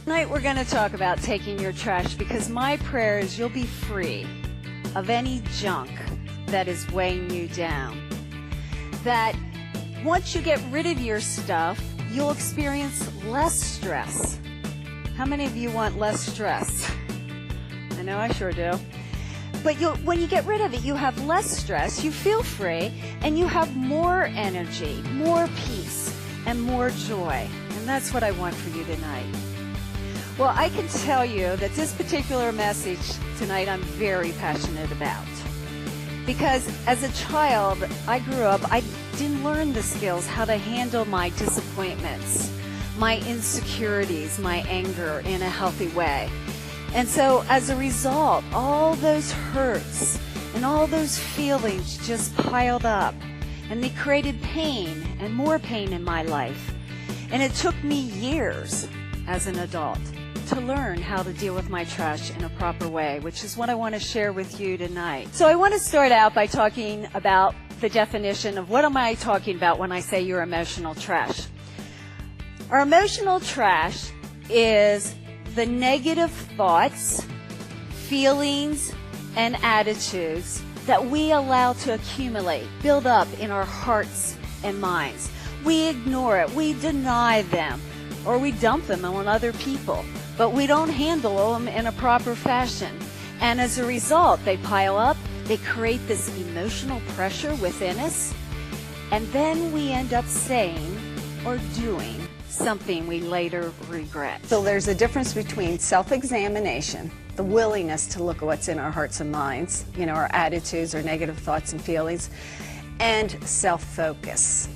Tonight we're going to talk about taking your trash, because my prayer is you'll be free of any junk that is weighing you down. That once you get rid of your stuff, you'll experience less stress. How many of you want less stress? I know I sure do. But when you get rid of it, you have less stress, you feel free, and you have more energy, more peace, and more joy. And that's what I want for you tonight. Well, I can tell you that this particular message tonight I'm very passionate about. Because as a child, I grew up, I didn't learn the skills how to handle my disappointments, my insecurities, my anger in a healthy way. And so as a result, all those hurts and all those feelings just piled up, and they created pain and more pain in my life. And it took me years as an adult to learn how to deal with my trash in a proper way, which is what I want to share with you tonight. So I want to start out by talking about the definition of what am I talking about when I say your emotional trash. Our emotional trash is the negative thoughts, feelings, and attitudes that we allow to accumulate, build up in our hearts and minds. We ignore it, we deny them, or we dump them on other people, but we don't handle them in a proper fashion. And as a result, they pile up, they create this emotional pressure within us, and then we end up saying or doing something we later regret. So there's a difference between self-examination, the willingness to look at what's in our hearts and minds, our attitudes, our negative thoughts and feelings, and self-focus.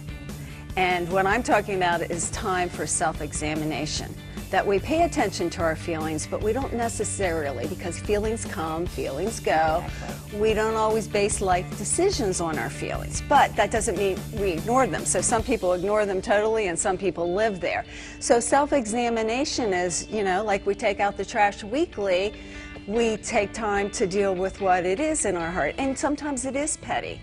And what I'm talking about is time for self-examination, that we pay attention to our feelings, but we don't necessarily, because feelings come, feelings go. We don't always base life decisions on our feelings, but that doesn't mean we ignore them. So some people ignore them totally, and some people live there. So self-examination is, like we take out the trash weekly, we take time to deal with what it is in our heart. And sometimes it is petty.